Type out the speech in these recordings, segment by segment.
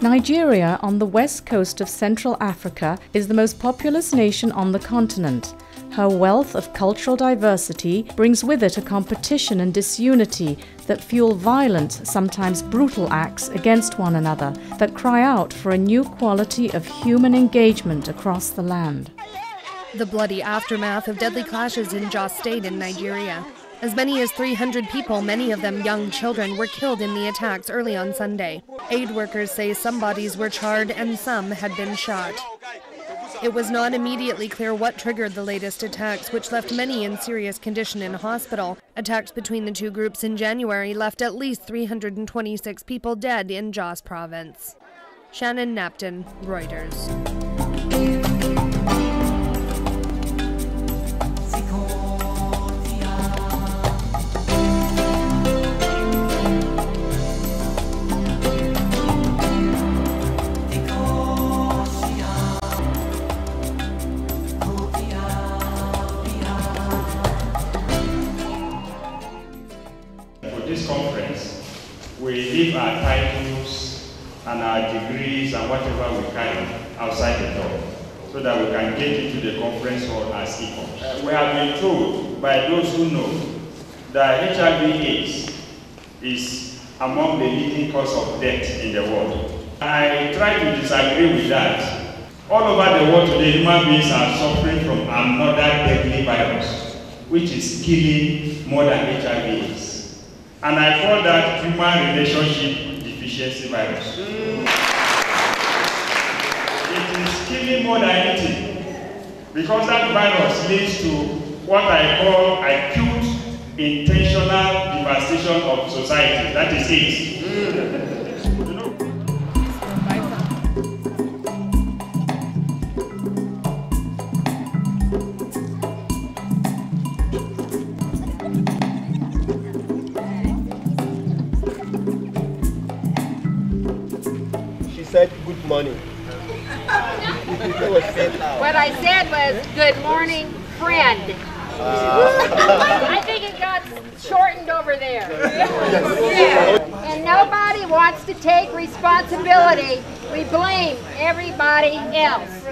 Nigeria, on the west coast of Central Africa, is the most populous nation on the continent. Her wealth of cultural diversity brings with it a competition and disunity that fuel violent, sometimes brutal acts against one another that cry out for a new quality of human engagement across the land. The bloody aftermath of deadly clashes in Jos State in Nigeria. As many as 300 people, many of them young children, were killed in the attacks early on Sunday. Aid workers say some bodies were charred and some had been shot. It was not immediately clear what triggered the latest attacks, which left many in serious condition in hospital. Attacks between the two groups in January left at least 326 people dead in Jos province. Shannon Napton, Reuters. This conference, we leave our titles and our degrees and whatever we carry outside the door so that we can get into the conference hall as equals. We have been told by those who know that HIV/AIDS is among the leading cause of death in the world. I try to disagree with that. All over the world today, human beings are suffering from another deadly virus, which is killing more than HIV/AIDS. And I call that human relationship deficiency virus. It is killing more than anything because that virus leads to what I call acute intentional devastation of society. That is AIDS. Said good morning. What I said was good morning, friend. I think it got shortened over there. Yeah. And nobody wants to take responsibility. We blame everybody else.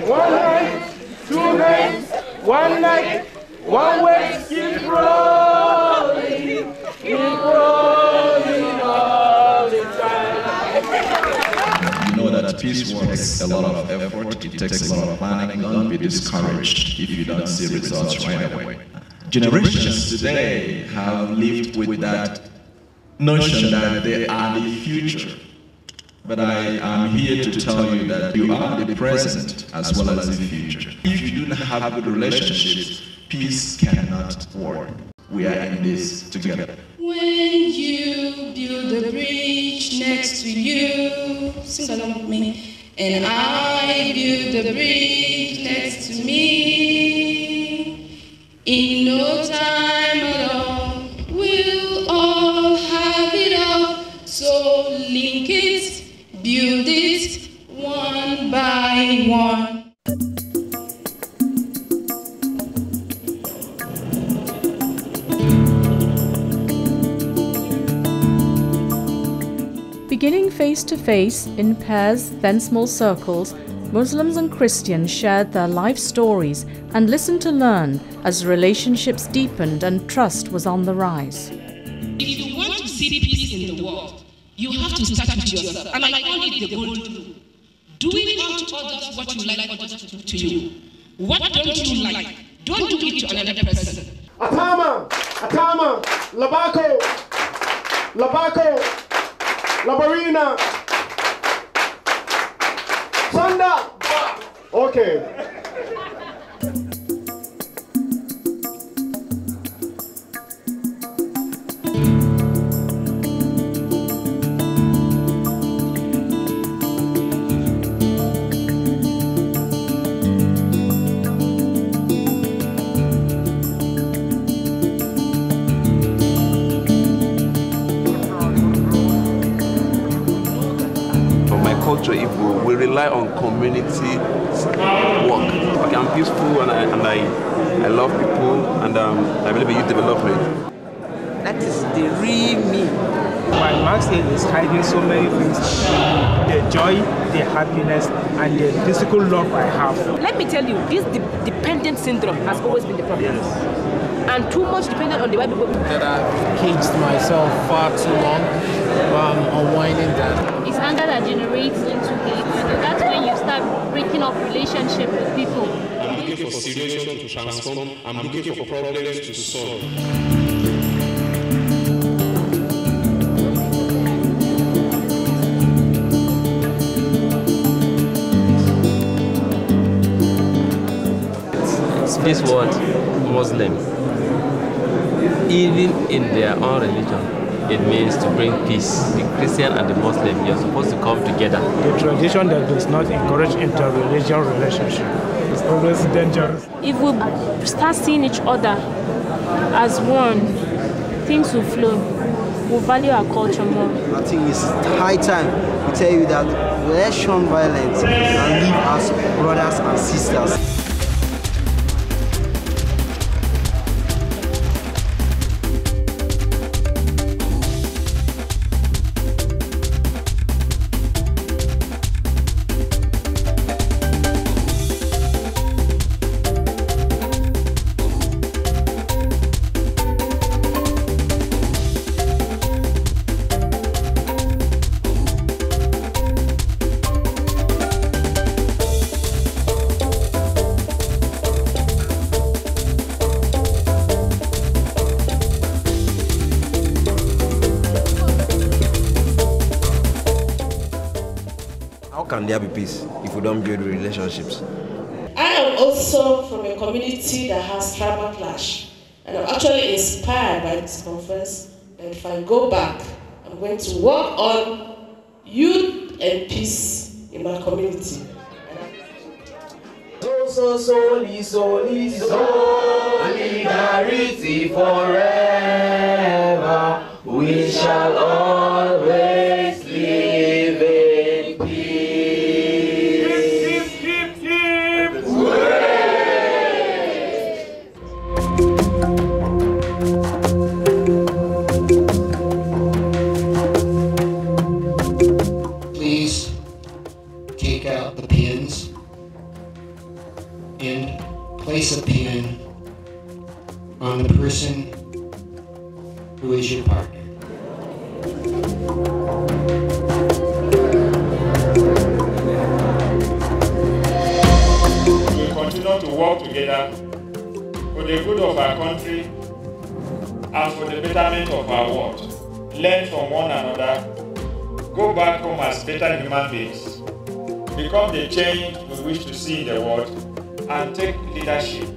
One hand, two hands, one leg, one way, keep rolling. Keep rolling all the time. You know that peace work takes a lot of effort, it takes a lot of planning. Don't be discouraged if you don't see results right away. Generations today have lived with that notion that they are the future. But I am here to tell you that you are the present as well as the future. If you do not have good relationships, peace cannot work. We are in this together. When you build a bridge next to you, sing along with me, and I build a bridge next to me, in no time at all, we'll all have it all. So link it, build it, one by one. Beginning face-to-face, in pairs, then small circles, Muslims and Christians shared their life stories and listened to learn as relationships deepened and trust was on the rise. If you want to see peace in the world, you have to start with yourself. And I call it the golden rule. Doing unto others what you like others to do to you. What don't you like? Don't do it to another person. Atama, Labako, Labarina, Sanda. Okay. Culture, if we rely on community work. I'm peaceful and I love people and I believe in youth development. That is the real me. My Max is hiding so many things, the joy, the happiness, and the physical love I have. Let me tell you, this dependent syndrome has always been the problem. Yes. And too much dependent on the white people. That I've caged myself far too long, unwinding that. It's anger that generates into hate. That's when you start breaking up relationship with people. I'm looking for situations to transform. I'm looking for problems to solve. This word, Muslim, even in their own religion, it means to bring peace. The Christian and the Muslim, you're supposed to come together. The tradition that does not encourage inter-religious relationship is always dangerous. If we start seeing each other as one, things will flow. We'll value our culture more. I think it's high time we tell you that let's shun violence and live as brothers and sisters. How can there be peace if we don't build relationships? I am also from a community that has tribal clash, and I'm actually inspired by this conference. And if I go back, I'm going to work on youth and peace in my community. Solidarity forever. We shall always live in peace. Please take out the pins and place a pin on the person who is your partner. We will continue to work together for the good of our country and for the betterment of our world. Learn from one another, go back home as better human beings, become the change we wish to see in the world, and take leadership